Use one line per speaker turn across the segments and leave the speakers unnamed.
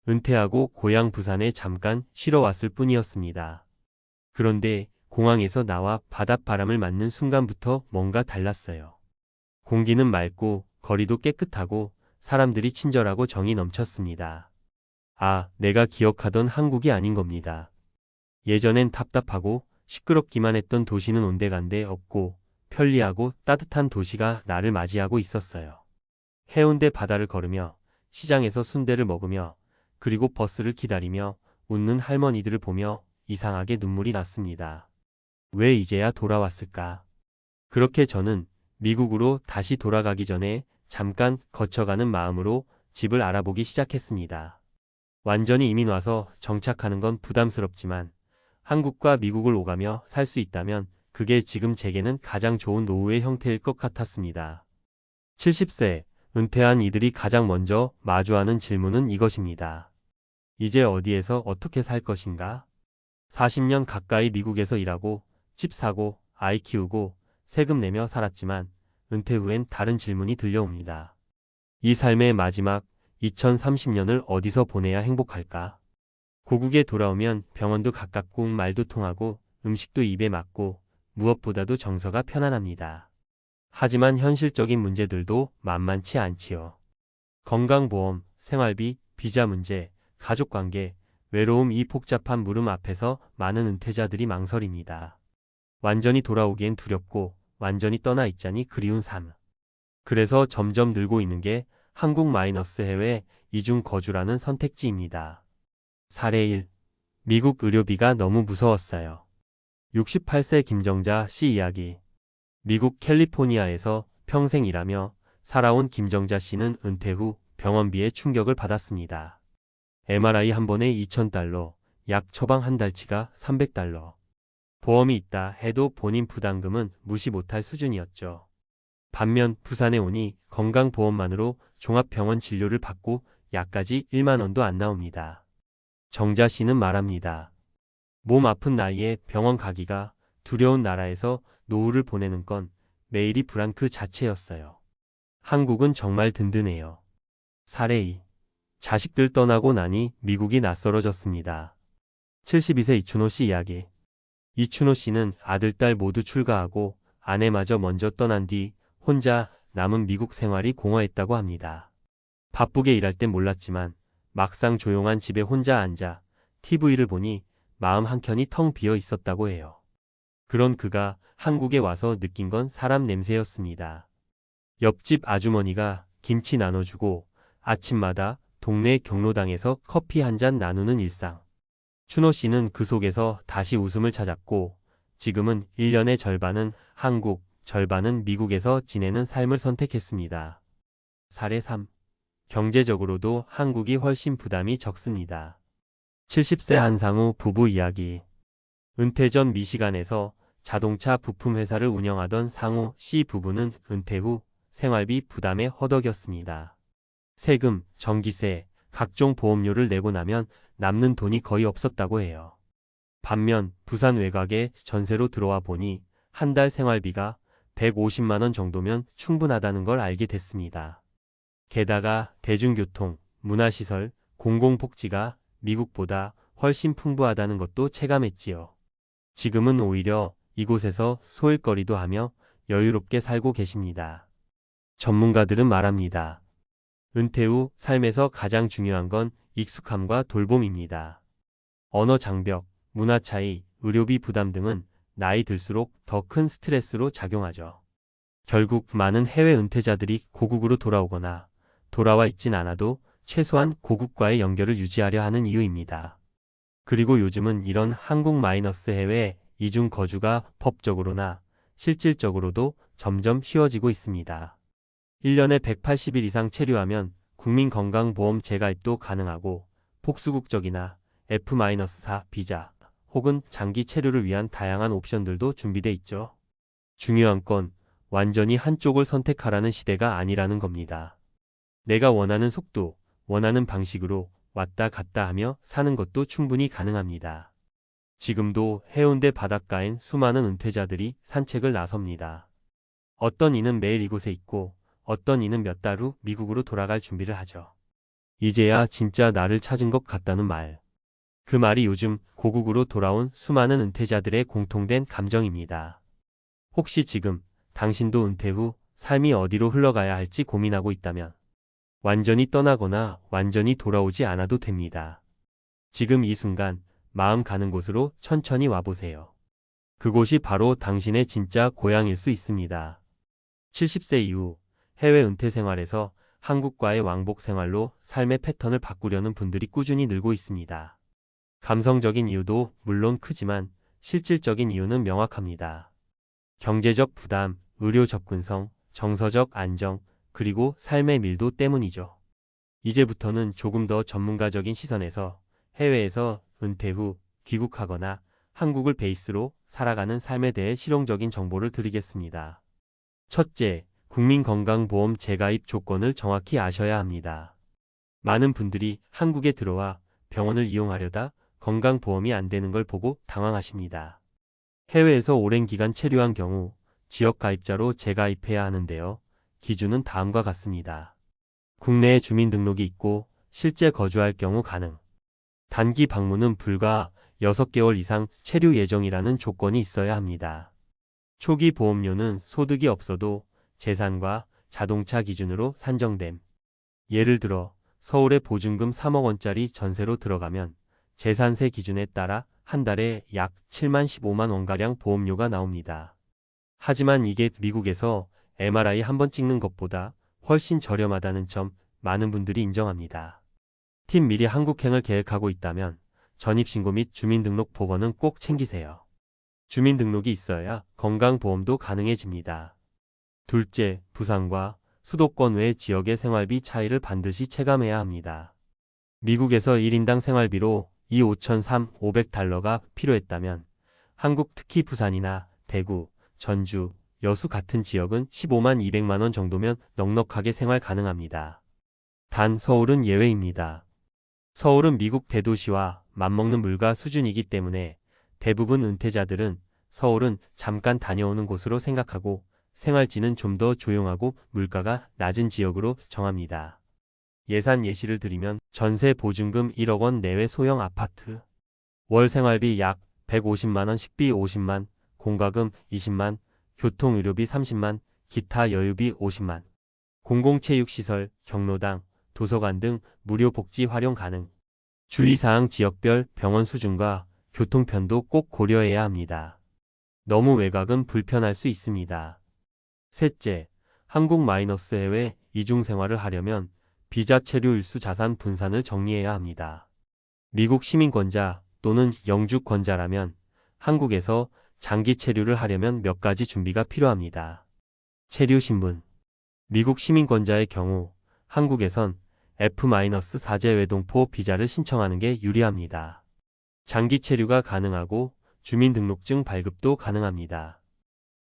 은퇴하고 고향 부산에 잠깐 쉬러 왔을 뿐이었습니다. 그런데 공항에서 나와 바닷바람을 맞는 순간부터 뭔가 달랐어요. 공기는 맑고 거리도 깨끗하고 사람들이 친절하고 정이 넘쳤습니다. 아, 내가 기억하던 한국이 아닌 겁니다. 예전엔 답답하고 시끄럽기만 했던 도시는 온데간데 없고 편리하고 따뜻한 도시가 나를 맞이하고 있었어요. 해운대 바다를 걸으며 시장에서 순대를 먹으며 그리고 버스를 기다리며 웃는 할머니들을 보며 이상하게 눈물이 났습니다. 왜 이제야 돌아왔을까? 그렇게 저는 미국으로 다시 돌아가기 전에 잠깐 거쳐가는 마음으로 집을 알아보기 시작했습니다. 완전히 이민 와서 정착하는 건 부담스럽지만 한국과 미국을 오가며 살 수 있다면 그게 지금 제게는 가장 좋은 노후의 형태일 것 같았습니다. 70세, 은퇴한 이들이 가장 먼저 마주하는 질문은 이것입니다. 이제 어디에서 어떻게 살 것인가? 40년 가까이 미국에서 일하고 집 사고 아이 키우고 세금 내며 살았지만 은퇴 후엔 다른 질문이 들려옵니다. 이 삶의 마지막 2030년을 어디서 보내야 행복할까? 고국에 돌아오면 병원도 가깝고 말도 통하고 음식도 입에 맞고 무엇보다도 정서가 편안합니다. 하지만 현실적인 문제들도 만만치 않지요. 건강보험, 생활비, 비자 문제, 가족관계, 외로움 이 복잡한 물음 앞에서 많은 은퇴자들이 망설입니다. 완전히 돌아오기엔 두렵고 완전히 떠나 있자니 그리운 삶. 그래서 점점 늘고 있는 게 한국 마이너스 해외 이중 거주라는 선택지입니다. 사례 1. 미국 의료비가 너무 무서웠어요. 68세 김정자 씨 이야기. 미국 캘리포니아에서 평생 일하며 살아온 김정자 씨는 은퇴 후 병원비에 충격을 받았습니다. MRI 한 번에 $2,000, 약 처방 한 달치가 $300. 보험이 있다 해도 본인 부담금은 무시 못할 수준이었죠. 반면 부산에 오니 건강보험만으로 종합병원 진료를 받고 약까지 1만 원도 안 나옵니다. 정자 씨는 말합니다. 몸 아픈 나이에 병원 가기가 두려운 나라에서 노후를 보내는 건 매일이 불안 그 자체였어요. 한국은 정말 든든해요. 사례 2. 자식들 떠나고 나니 미국이 낯설어졌습니다. 72세 이춘호 씨 이야기. 이춘호 씨는 아들, 딸 모두 출가하고 아내마저 먼저 떠난 뒤 혼자 남은 미국 생활이 공허했다고 합니다. 바쁘게 일할 땐 몰랐지만 막상 조용한 집에 혼자 앉아 TV를 보니 마음 한켠이 텅 비어 있었다고 해요. 그런 그가 한국에 와서 느낀 건 사람 냄새였습니다. 옆집 아주머니가 김치 나눠주고 아침마다 동네 경로당에서 커피 한 잔 나누는 일상. 춘호 씨는 그 속에서 다시 웃음을 찾았고 지금은 1년의 절반은 한국, 절반은 미국에서 지내는 삶을 선택했습니다. 사례 3. 경제적으로도 한국이 훨씬 부담이 적습니다. 70세 한상우 부부 이야기. 은퇴 전 미시간에서 자동차 부품 회사를 운영하던 상우 씨 부부는 은퇴 후 생활비 부담에 허덕였습니다. 세금, 전기세, 각종 보험료를 내고 나면 남는 돈이 거의 없었다고 해요. 반면 부산 외곽에 전세로 들어와 보니 한 달 생활비가 150만 원 정도면 충분하다는 걸 알게 됐습니다. 게다가 대중교통, 문화시설, 공공복지가 미국보다 훨씬 풍부하다는 것도 체감했지요. 지금은 오히려 이곳에서 소일거리도 하며 여유롭게 살고 계십니다. 전문가들은 말합니다. 은퇴 후 삶에서 가장 중요한 건 익숙함과 돌봄입니다. 언어 장벽, 문화 차이, 의료비 부담 등은 나이 들수록 더 큰 스트레스로 작용하죠. 결국 많은 해외 은퇴자들이 고국으로 돌아오거나 돌아와 있진 않아도 최소한 고국과의 연결을 유지하려 하는 이유입니다. 그리고 요즘은 이런 한국 마이너스 해외 이중 거주가 법적으로나 실질적으로도 점점 쉬워지고 있습니다. 1년에 180일 이상 체류하면 국민건강보험 재가입도 가능하고 복수국적이나 F-4 비자 혹은 장기 체류를 위한 다양한 옵션들도 준비돼 있죠. 중요한 건 완전히 한쪽을 선택하라는 시대가 아니라는 겁니다. 내가 원하는 속도, 원하는 방식으로 왔다 갔다 하며 사는 것도 충분히 가능합니다. 지금도 해운대 바닷가엔 수많은 은퇴자들이 산책을 나섭니다. 어떤 이는 매일 이곳에 있고 어떤 이는 몇 달 후 미국으로 돌아갈 준비를 하죠. 이제야 진짜 나를 찾은 것 같다는 말. 그 말이 요즘 고국으로 돌아온 수많은 은퇴자들의 공통된 감정입니다. 혹시 지금 당신도 은퇴 후 삶이 어디로 흘러가야 할지 고민하고 있다면 완전히 떠나거나 완전히 돌아오지 않아도 됩니다. 지금 이 순간 마음 가는 곳으로 천천히 와보세요. 그곳이 바로 당신의 진짜 고향일 수 있습니다. 70세 이후 해외 은퇴 생활에서 한국과의 왕복 생활로 삶의 패턴을 바꾸려는 분들이 꾸준히 늘고 있습니다. 감성적인 이유도 물론 크지만 실질적인 이유는 명확합니다. 경제적 부담, 의료 접근성, 정서적 안정, 그리고 삶의 밀도 때문이죠. 이제부터는 조금 더 전문가적인 시선에서 해외에서 은퇴 후 귀국하거나 한국을 베이스로 살아가는 삶에 대해 실용적인 정보를 드리겠습니다. 첫째, 국민건강보험 재가입 조건을 정확히 아셔야 합니다. 많은 분들이 한국에 들어와 병원을 이용하려다 건강보험이 안 되는 걸 보고 당황하십니다. 해외에서 오랜 기간 체류한 경우 지역 가입자로 재가입해야 하는데요. 기준은 다음과 같습니다. 국내에 주민등록이 있고 실제 거주할 경우 가능. 단기 방문은 불과 6개월 이상 체류 예정이라는 조건이 있어야 합니다. 초기 보험료는 소득이 없어도 재산과 자동차 기준으로 산정됨. 예를 들어 서울에 보증금 3억 원짜리 전세로 들어가면 재산세 기준에 따라 한 달에 약 7만 15만 원가량 보험료가 나옵니다. 하지만 이게 미국에서 MRI 한 번 찍는 것보다 훨씬 저렴하다는 점 많은 분들이 인정합니다. 팀 미리 한국행을 계획하고 있다면 전입신고 및 주민등록 복원은 꼭 챙기세요. 주민등록이 있어야 건강보험도 가능해집니다. 둘째, 부산과 수도권 외 지역의 생활비 차이를 반드시 체감해야 합니다. 미국에서 1인당 생활비로 25,500달러가 필요했다면 한국 특히 부산이나 대구, 전주, 여수 같은 지역은 15만 200만 원 정도면 넉넉하게 생활 가능합니다. 단 서울은 예외입니다. 서울은 미국 대도시와 맞먹는 물가 수준이기 때문에 대부분 은퇴자들은 서울은 잠깐 다녀오는 곳으로 생각하고 생활지는 좀 더 조용하고 물가가 낮은 지역으로 정합니다. 예산 예시를 드리면 전세 보증금 1억 원 내외 소형 아파트, 월 생활비 약 150만 원, 식비 50만, 공과금 20만, 교통의료비 30만, 기타 여유비 50만, 공공체육시설, 경로당, 도서관 등 무료 복지 활용 가능. 주의사항 지역별 병원 수준과 교통편도 꼭 고려해야 합니다. 너무 외곽은 불편할 수 있습니다. 셋째, 한국 마이너스 해외 이중생활을 하려면 비자 체류 일수 자산 분산을 정리해야 합니다. 미국 시민권자 또는 영주권자라면 한국에서 장기 체류를 하려면 몇 가지 준비가 필요합니다. 체류 신분. 미국 시민권자의 경우 한국에선 F-4제 외동포 비자를 신청하는 게 유리합니다. 장기 체류가 가능하고 주민등록증 발급도 가능합니다.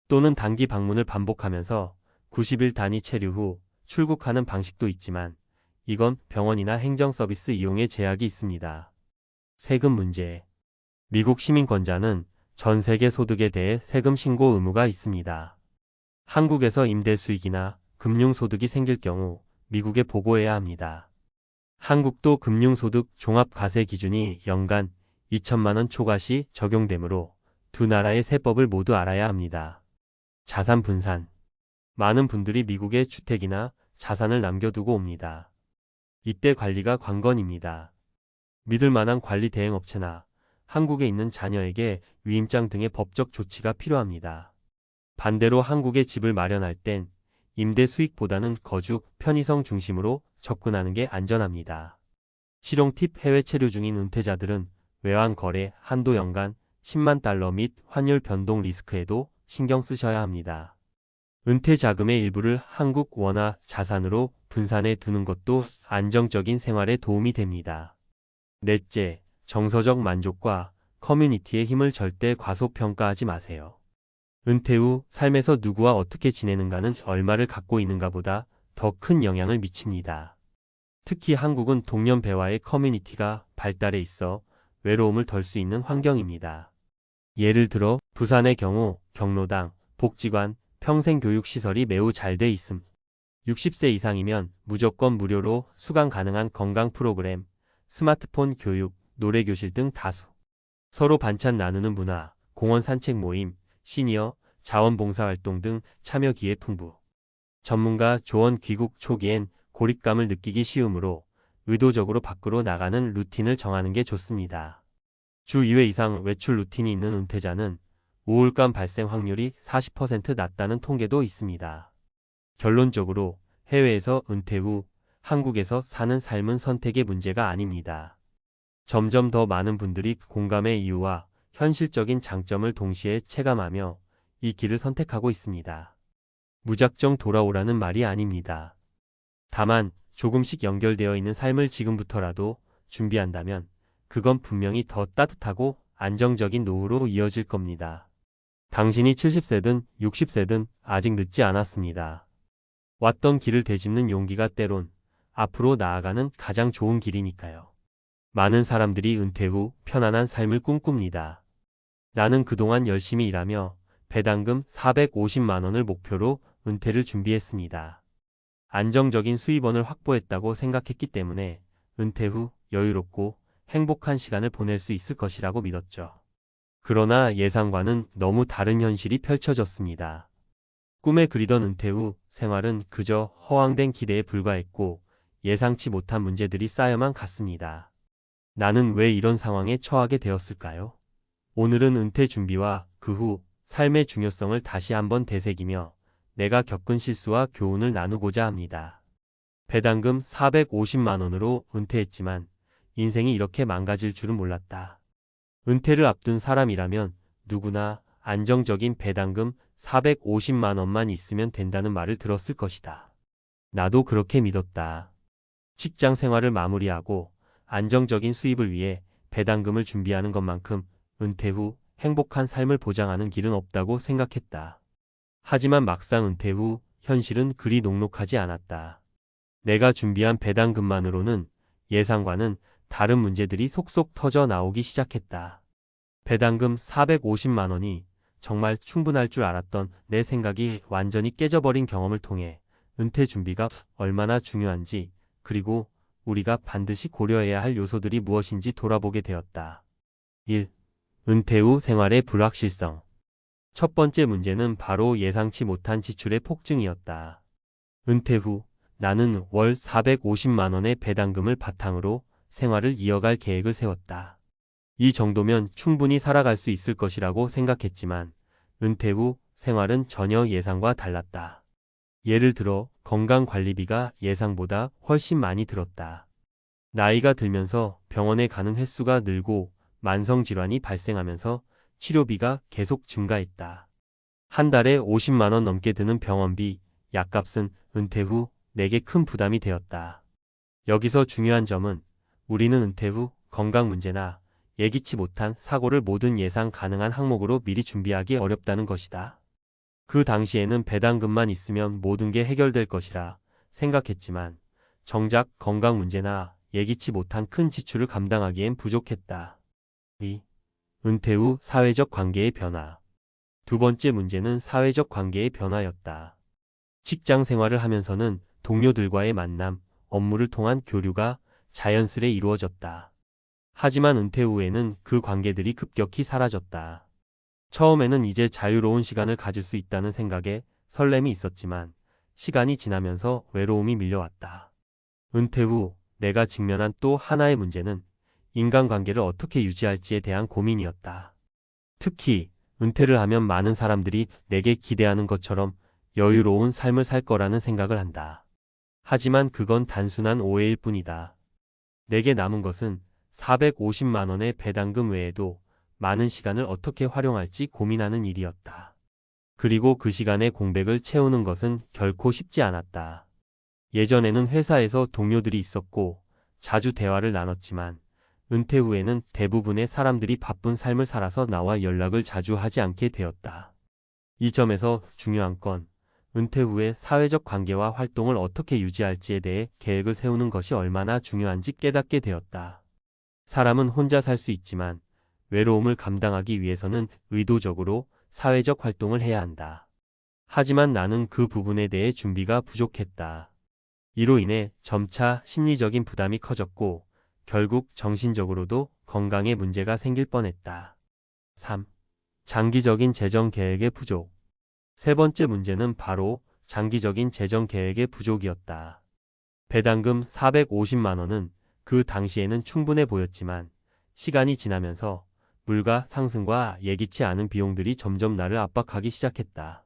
또는 단기 방문을 반복하면서 90일 단위 체류 후 출국하는 방식도 있지만 이건 병원이나 행정서비스 이용에 제약이 있습니다. 세금 문제. 미국 시민권자는 전 세계 소득에 대해 세금 신고 의무가 있습니다. 한국에서 임대 수익이나 금융소득이 생길 경우 미국에 보고해야 합니다. 한국도 금융소득 종합과세 기준이 연간 2천만 원 초과시 적용되므로 두 나라의 세법을 모두 알아야 합니다. 자산 분산. 많은 분들이 미국에 주택이나 자산을 남겨두고 옵니다. 이때 관리가 관건입니다. 믿을 만한 관리 대행 업체나 한국에 있는 자녀에게 위임장 등의 법적 조치가 필요합니다. 반대로 한국에 집을 마련할 땐 임대 수익보다는 거주 편의성 중심으로 접근하는 게 안전합니다. 실용 팁. 해외 체류 중인 은퇴자들은 외환 거래 한도 연간 10만 달러 및 환율 변동 리스크에도 신경 쓰셔야 합니다. 은퇴 자금의 일부를 한국 원화 자산으로 분산해 두는 것도 안정적인 생활에 도움이 됩니다. 넷째, 정서적 만족과 커뮤니티의 힘을 절대 과소평가하지 마세요. 은퇴 후 삶에서 누구와 어떻게 지내는가는 얼마를 갖고 있는가보다 더 큰 영향을 미칩니다. 특히 한국은 동년 배와의 커뮤니티가 발달해 있어 외로움을 덜 수 있는 환경입니다. 예를 들어 부산의 경우 경로당, 복지관, 평생교육시설이 매우 잘 돼 있음. 60세 이상이면 무조건 무료로 수강 가능한 건강 프로그램, 스마트폰 교육, 노래 교실 등 다수. 서로 반찬 나누는 문화, 공원 산책 모임, 시니어, 자원봉사활동 등 참여 기회 풍부. 전문가 조언 귀국 초기엔 고립감을 느끼기 쉬우므로 의도적으로 밖으로 나가는 루틴을 정하는 게 좋습니다. 주 2회 이상 외출 루틴이 있는 은퇴자는 우울감 발생 확률이 40% 낮다는 통계도 있습니다. 결론적으로 해외에서 은퇴 후 한국에서 사는 삶은 선택의 문제가 아닙니다. 점점 더 많은 분들이 공감의 이유와 현실적인 장점을 동시에 체감하며 이 길을 선택하고 있습니다. 무작정 돌아오라는 말이 아닙니다. 다만 조금씩 연결되어 있는 삶을 지금부터라도 준비한다면 그건 분명히 더 따뜻하고 안정적인 노후로 이어질 겁니다. 당신이 70세든 60세든 아직 늦지 않았습니다. 왔던 길을 되짚는 용기가 때론 앞으로 나아가는 가장 좋은 길이니까요. 많은 사람들이 은퇴 후 편안한 삶을 꿈꿉니다. 나는 그동안 열심히 일하며 배당금 450만 원을 목표로 은퇴를 준비했습니다. 안정적인 수입원을 확보했다고 생각했기 때문에 은퇴 후 여유롭고 행복한 시간을 보낼 수 있을 것이라고 믿었죠. 그러나 예상과는 너무 다른 현실이 펼쳐졌습니다. 꿈에 그리던 은퇴 후 생활은 그저 허황된 기대에 불과했고 예상치 못한 문제들이 쌓여만 갔습니다. 나는 왜 이런 상황에 처하게 되었을까요? 오늘은 은퇴 준비와 그 후 삶의 중요성을 다시 한번 되새기며 내가 겪은 실수와 교훈을 나누고자 합니다. 배당금 450만 원으로 은퇴했지만 인생이 이렇게 망가질 줄은 몰랐다. 은퇴를 앞둔 사람이라면 누구나 안정적인 배당금 450만 원만 있으면 된다는 말을 들었을 것이다. 나도 그렇게 믿었다. 직장 생활을 마무리하고 안정적인 수입을 위해 배당금을 준비하는 것만큼 은퇴 후 행복한 삶을 보장하는 길은 없다고 생각했다. 하지만 막상 은퇴 후 현실은 그리 녹록하지 않았다. 내가 준비한 배당금만으로는 예상과는 다른 문제들이 속속 터져 나오기 시작했다. 배당금 450만 원이 정말 충분할 줄 알았던 내 생각이 완전히 깨져버린 경험을 통해 은퇴 준비가 얼마나 중요한지, 그리고 우리가 반드시 고려해야 할 요소들이 무엇인지 돌아보게 되었다. 1. 은퇴 후 생활의 불확실성. 첫 번째 문제는 바로 예상치 못한 지출의 폭증이었다. 은퇴 후 나는 월 450만 원의 배당금을 바탕으로 생활을 이어갈 계획을 세웠다. 이 정도면 충분히 살아갈 수 있을 것이라고 생각했지만 은퇴 후 생활은 전혀 예상과 달랐다. 예를 들어 건강관리비가 예상보다 훨씬 많이 들었다. 나이가 들면서 병원에 가는 횟수가 늘고 만성질환이 발생하면서 치료비가 계속 증가했다. 한 달에 50만 원 넘게 드는 병원비, 약값은 은퇴 후 내게 큰 부담이 되었다. 여기서 중요한 점은 우리는 은퇴 후 건강 문제나 예기치 못한 사고를 모든 예상 가능한 항목으로 미리 준비하기 어렵다는 것이다. 그 당시에는 배당금만 있으면 모든 게 해결될 것이라 생각했지만 정작 건강 문제나 예기치 못한 큰 지출을 감당하기엔 부족했다. 2. 은퇴 후 사회적 관계의 변화. 두 번째 문제는 사회적 관계의 변화였다. 직장 생활을 하면서는 동료들과의 만남, 업무를 통한 교류가 자연스레 이루어졌다. 하지만 은퇴 후에는 그 관계들이 급격히 사라졌다. 처음에는 이제 자유로운 시간을 가질 수 있다는 생각에 설렘이 있었지만 시간이 지나면서 외로움이 밀려왔다. 은퇴 후 내가 직면한 또 하나의 문제는 인간관계를 어떻게 유지할지에 대한 고민이었다. 특히 은퇴를 하면 많은 사람들이 내게 기대하는 것처럼 여유로운 삶을 살 거라는 생각을 한다. 하지만 그건 단순한 오해일 뿐이다. 내게 남은 것은 450만 원의 배당금 외에도 많은 시간을 어떻게 활용할지 고민하는 일이었다. 그리고 그 시간의 공백을 채우는 것은 결코 쉽지 않았다. 예전에는 회사에서 동료들이 있었고 자주 대화를 나눴지만 은퇴 후에는 대부분의 사람들이 바쁜 삶을 살아서 나와 연락을 자주 하지 않게 되었다. 이 점에서 중요한 건 은퇴 후에 사회적 관계와 활동을 어떻게 유지할지에 대해 계획을 세우는 것이 얼마나 중요한지 깨닫게 되었다. 사람은 혼자 살 수 있지만 외로움을 감당하기 위해서는 의도적으로 사회적 활동을 해야 한다. 하지만 나는 그 부분에 대해 준비가 부족했다. 이로 인해 점차 심리적인 부담이 커졌고 결국 정신적으로도 건강에 문제가 생길 뻔했다. 3. 장기적인 재정 계획의 부족. 세 번째 문제는 바로 장기적인 재정 계획의 부족이었다. 배당금 450만 원은 그 당시에는 충분해 보였지만 시간이 지나면서 물가 상승과 예기치 않은 비용들이 점점 나를 압박하기 시작했다.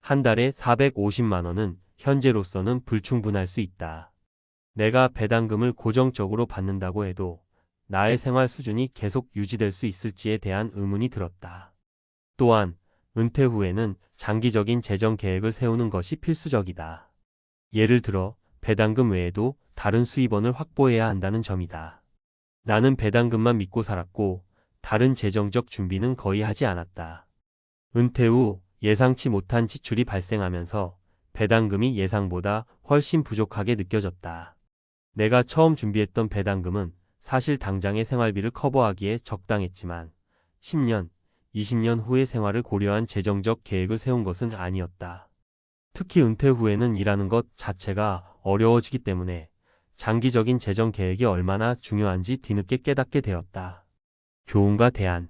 한 달에 450만 원은 현재로서는 불충분할 수 있다. 내가 배당금을 고정적으로 받는다고 해도 나의 생활 수준이 계속 유지될 수 있을지에 대한 의문이 들었다. 또한 은퇴 후에는 장기적인 재정 계획을 세우는 것이 필수적이다. 예를 들어 배당금 외에도 다른 수입원을 확보해야 한다는 점이다. 나는 배당금만 믿고 살았고 다른 재정적 준비는 거의 하지 않았다. 은퇴 후 예상치 못한 지출이 발생하면서 배당금이 예상보다 훨씬 부족하게 느껴졌다. 내가 처음 준비했던 배당금은 사실 당장의 생활비를 커버하기에 적당했지만 10년, 20년 후의 생활을 고려한 재정적 계획을 세운 것은 아니었다. 특히 은퇴 후에는 일하는 것 자체가 어려워지기 때문에 장기적인 재정 계획이 얼마나 중요한지 뒤늦게 깨닫게 되었다. 교훈과 대안.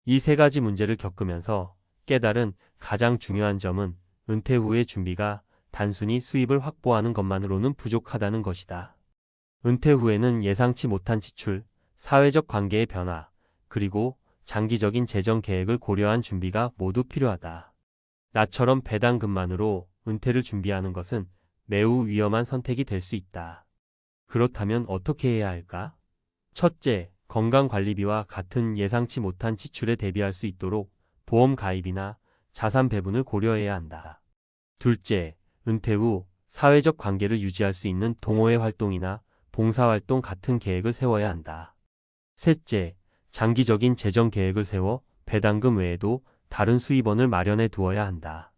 이 세 가지 문제를 겪으면서 깨달은 가장 중요한 점은 은퇴 후의 준비가 단순히 수입을 확보하는 것만으로는 부족하다는 것이다. 은퇴 후에는 예상치 못한 지출, 사회적 관계의 변화, 그리고 장기적인 재정 계획을 고려한 준비가 모두 필요하다. 나처럼 배당금만으로 은퇴를 준비하는 것은 매우 위험한 선택이 될 수 있다. 그렇다면 어떻게 해야 할까? 첫째, 건강관리비와 같은 예상치 못한 지출에 대비할 수 있도록 보험 가입이나 자산 배분을 고려해야 한다. 둘째, 은퇴 후 사회적 관계를 유지할 수 있는 동호회 활동이나 봉사활동 같은 계획을 세워야 한다. 셋째, 장기적인 재정 계획을 세워 배당금 외에도 다른 수입원을 마련해 두어야 한다.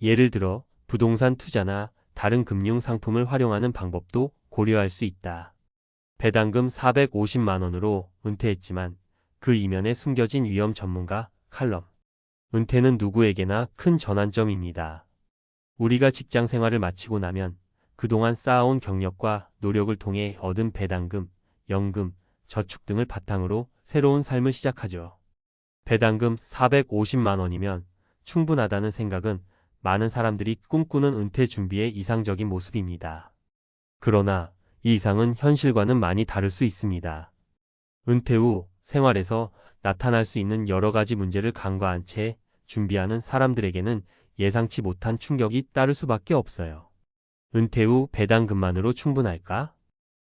예를 들어 부동산 투자나 다른 금융 상품을 활용하는 방법도 고려할 수 있다. 배당금 450만 원으로 은퇴했지만 그 이면에 숨겨진 위험 전문가 칼럼. 은퇴는 누구에게나 큰 전환점입니다. 우리가 직장 생활을 마치고 나면 그동안 쌓아온 경력과 노력을 통해 얻은 배당금, 연금, 저축 등을 바탕으로 새로운 삶을 시작하죠. 배당금 450만 원이면 충분하다는 생각은 많은 사람들이 꿈꾸는 은퇴 준비의 이상적인 모습입니다. 그러나 이 이상은 현실과는 많이 다를 수 있습니다. 은퇴 후 생활에서 나타날 수 있는 여러 가지 문제를 간과한 채 준비하는 사람들에게는 예상치 못한 충격이 따를 수밖에 없어요. 은퇴 후 배당금만으로 충분할까?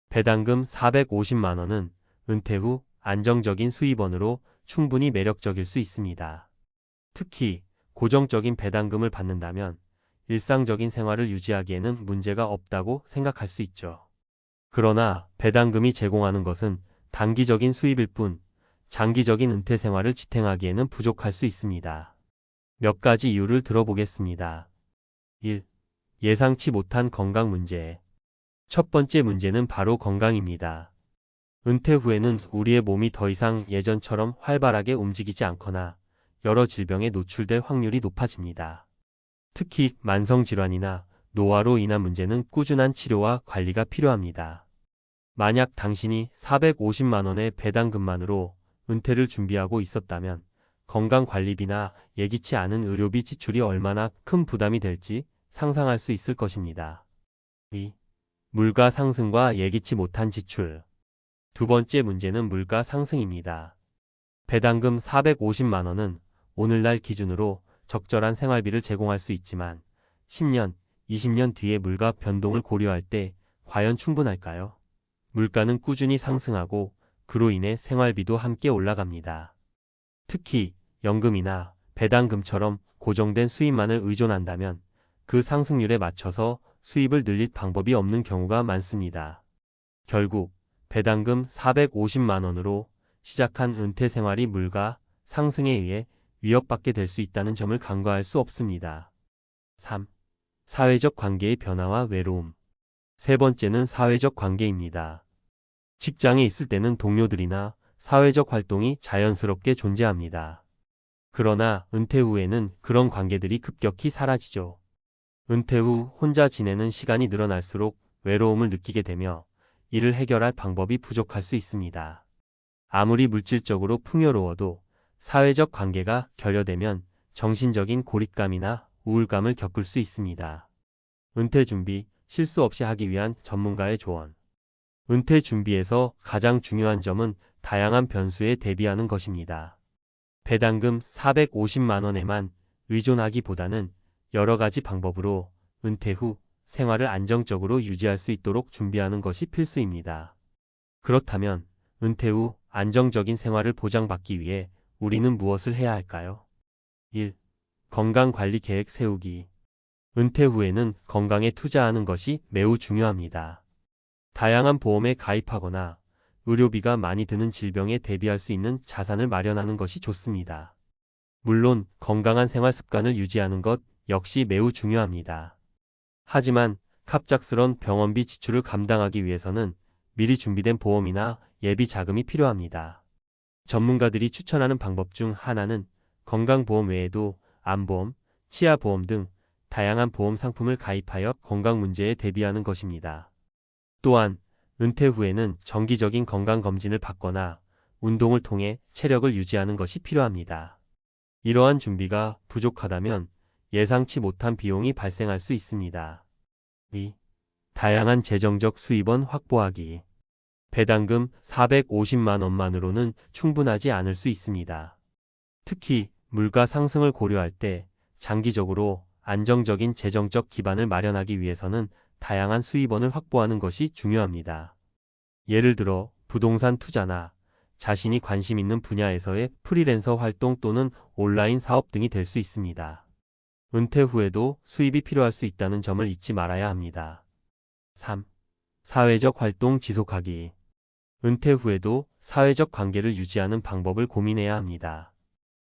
배당금 450만 원은 은퇴 후 안정적인 수입원으로 충분히 매력적일 수 있습니다. 특히 고정적인 배당금을 받는다면 일상적인 생활을 유지하기에는 문제가 없다고 생각할 수 있죠. 그러나 배당금이 제공하는 것은 단기적인 수입일 뿐 장기적인 은퇴 생활을 지탱하기에는 부족할 수 있습니다. 몇 가지 이유를 들어보겠습니다. 1. 예상치 못한 건강 문제. 첫 번째 문제는 바로 건강입니다. 은퇴 후에는 우리의 몸이 더 이상 예전처럼 활발하게 움직이지 않거나 여러 질병에 노출될 확률이 높아집니다. 특히 만성질환이나 노화로 인한 문제는 꾸준한 치료와 관리가 필요합니다. 만약 당신이 450만 원의 배당금만으로 은퇴를 준비하고 있었다면 건강관리비나 예기치 않은 의료비 지출이 얼마나 큰 부담이 될지 상상할 수 있을 것입니다. 2. 물가 상승과 예기치 못한 지출. 두 번째 문제는 물가 상승입니다. 배당금 450만 원은 오늘날 기준으로 적절한 생활비를 제공할 수 있지만 10년, 20년 뒤의 물가 변동을 고려할 때 과연 충분할까요? 물가는 꾸준히 상승하고 그로 인해 생활비도 함께 올라갑니다. 특히 연금이나 배당금처럼 고정된 수입만을 의존한다면 그 상승률에 맞춰서 수입을 늘릴 방법이 없는 경우가 많습니다. 결국 배당금 450만 원으로 시작한 은퇴 생활이 물가 상승에 의해 위협받게 될 수 있다는 점을 간과할 수 없습니다. 3. 사회적 관계의 변화와 외로움. 세 번째는 사회적 관계입니다. 직장에 있을 때는 동료들이나 사회적 활동이 자연스럽게 존재합니다. 그러나 은퇴 후에는 그런 관계들이 급격히 사라지죠. 은퇴 후 혼자 지내는 시간이 늘어날수록 외로움을 느끼게 되며 이를 해결할 방법이 부족할 수 있습니다. 아무리 물질적으로 풍요로워도 사회적 관계가 결여되면 정신적인 고립감이나 우울감을 겪을 수 있습니다. 은퇴 준비, 실수 없이 하기 위한 전문가의 조언. 은퇴 준비에서 가장 중요한 점은 다양한 변수에 대비하는 것입니다. 배당금 450만 원에만 의존하기보다는 여러 가지 방법으로 은퇴 후 생활을 안정적으로 유지할 수 있도록 준비하는 것이 필수입니다. 그렇다면 은퇴 후 안정적인 생활을 보장받기 위해 우리는 무엇을 해야 할까요? 1. 건강관리 계획 세우기. 은퇴 후에는 건강에 투자하는 것이 매우 중요합니다. 다양한 보험에 가입하거나 의료비가 많이 드는 질병에 대비할 수 있는 자산을 마련하는 것이 좋습니다. 물론 건강한 생활 습관을 유지하는 것 역시 매우 중요합니다. 하지만 갑작스런 병원비 지출을 감당하기 위해서는 미리 준비된 보험이나 예비 자금이 필요합니다. 전문가들이 추천하는 방법 중 하나는 건강보험 외에도 암보험, 치아보험 등 다양한 보험 상품을 가입하여 건강 문제에 대비하는 것입니다. 또한 은퇴 후에는 정기적인 건강검진을 받거나 운동을 통해 체력을 유지하는 것이 필요합니다. 이러한 준비가 부족하다면 예상치 못한 비용이 발생할 수 있습니다. 2. 다양한 재정적 수입원 확보하기. 배당금 450만 원만으로는 충분하지 않을 수 있습니다. 특히 물가 상승을 고려할 때 장기적으로 안정적인 재정적 기반을 마련하기 위해서는 다양한 수입원을 확보하는 것이 중요합니다. 예를 들어 부동산 투자나 자신이 관심 있는 분야에서의 프리랜서 활동 또는 온라인 사업 등이 될 수 있습니다. 은퇴 후에도 수입이 필요할 수 있다는 점을 잊지 말아야 합니다. 3. 사회적 활동 지속하기. 은퇴 후에도 사회적 관계를 유지하는 방법을 고민해야 합니다.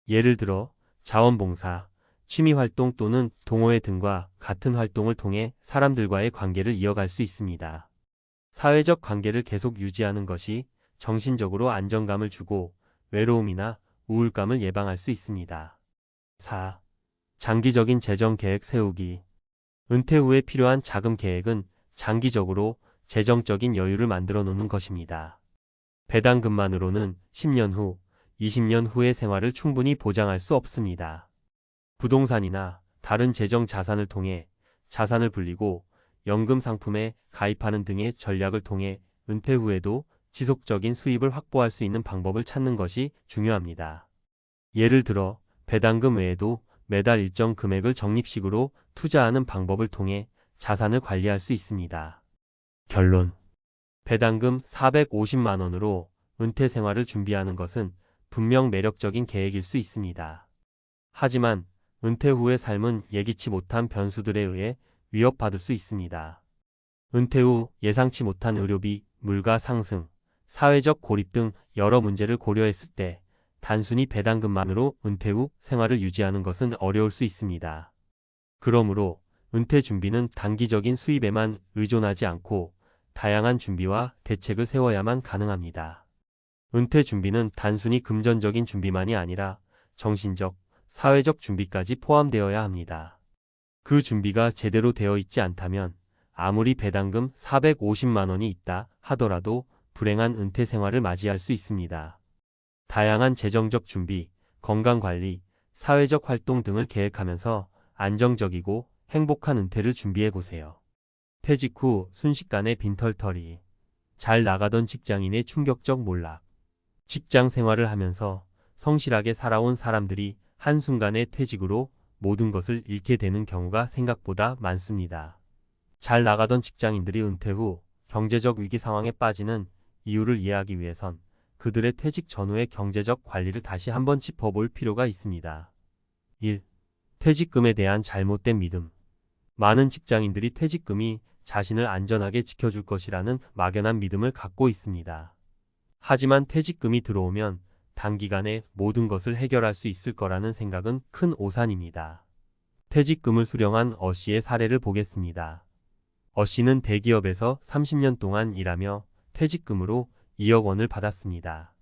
예를 들어 자원봉사, 취미활동 또는 동호회 등과 같은 활동을 통해 사람들과의 관계를 이어갈 수 있습니다. 사회적 관계를 계속 유지하는 것이 정신적으로 안정감을 주고 외로움이나 우울감을 예방할 수 있습니다. 4. 장기적인 재정 계획 세우기. 은퇴 후에 필요한 자금 계획은 장기적으로 재정적인 여유를 만들어 놓는 것입니다. 배당금만으로는 10년 후, 20년 후의 생활을 충분히 보장할 수 없습니다. 부동산이나 다른 재정 자산을 통해 자산을 불리고 연금 상품에 가입하는 등의 전략을 통해 은퇴 후에도 지속적인 수입을 확보할 수 있는 방법을 찾는 것이 중요합니다. 예를 들어 배당금 외에도 매달 일정 금액을 적립식으로 투자하는 방법을 통해 자산을 관리할 수 있습니다. 결론. 배당금 450만 원으로 은퇴 생활을 준비하는 것은 분명 매력적인 계획일 수 있습니다. 하지만 은퇴 후의 삶은 예기치 못한 변수들에 의해 위협받을 수 있습니다. 은퇴 후 예상치 못한 의료비, 물가 상승, 사회적 고립 등 여러 문제를 고려했을 때 단순히 배당금만으로 은퇴 후 생활을 유지하는 것은 어려울 수 있습니다. 그러므로 은퇴 준비는 단기적인 수입에만 의존하지 않고 다양한 준비와 대책을 세워야만 가능합니다. 은퇴 준비는 단순히 금전적인 준비만이 아니라 정신적, 사회적 준비까지 포함되어야 합니다. 그 준비가 제대로 되어 있지 않다면 아무리 배당금 450만 원이 있다 하더라도 불행한 은퇴 생활을 맞이할 수 있습니다. 다양한 재정적 준비, 건강관리, 사회적 활동 등을 계획하면서 안정적이고 행복한 은퇴를 준비해보세요. 퇴직 후 순식간에 빈털터리. 잘 나가던 직장인의 충격적 몰락. 직장 생활을 하면서 성실하게 살아온 사람들이 한순간에 퇴직으로 모든 것을 잃게 되는 경우가 생각보다 많습니다. 잘 나가던 직장인들이 은퇴 후 경제적 위기 상황에 빠지는 이유를 이해하기 위해선 그들의 퇴직 전후의 경제적 관리를 다시 한번 짚어볼 필요가 있습니다. 1. 퇴직금에 대한 잘못된 믿음. 많은 직장인들이 퇴직금이 자신을 안전하게 지켜줄 것이라는 막연한 믿음을 갖고 있습니다. 하지만 퇴직금이 들어오면 단기간에 모든 것을 해결할 수 있을 거라는 생각은 큰 오산입니다. 퇴직금을 수령한 어 씨의 사례를 보겠습니다. 어 씨는 대기업에서 30년 동안 일하며 퇴직금으로 2억 원을 받았습니다.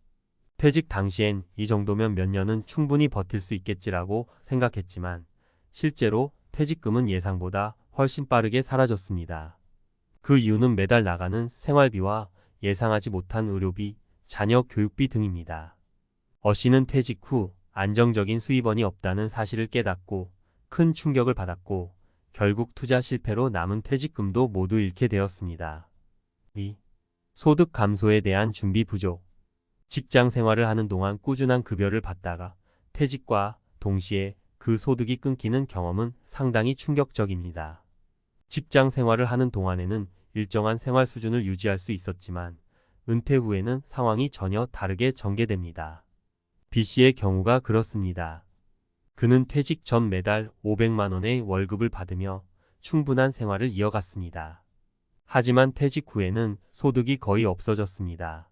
퇴직 당시엔 이 정도면 몇 년은 충분히 버틸 수 있겠지라고 생각했지만 실제로 퇴직금은 예상보다 훨씬 빠르게 사라졌습니다. 그 이유는 매달 나가는 생활비와 예상하지 못한 의료비, 자녀 교육비 등입니다. 어 씨는 퇴직 후 안정적인 수입원이 없다는 사실을 깨닫고 큰 충격을 받았고 결국 투자 실패로 남은 퇴직금도 모두 잃게 되었습니다. 2. 소득 감소에 대한 준비 부족. 직장 생활을 하는 동안 꾸준한 급여를 받다가 퇴직과 동시에 그 소득이 끊기는 경험은 상당히 충격적입니다. 직장 생활을 하는 동안에는 일정한 생활 수준을 유지할 수 있었지만 은퇴 후에는 상황이 전혀 다르게 전개됩니다. B씨의 경우가 그렇습니다. 그는 퇴직 전 매달 500만 원의 월급을 받으며 충분한 생활을 이어갔습니다. 하지만 퇴직 후에는 소득이 거의 없어졌습니다.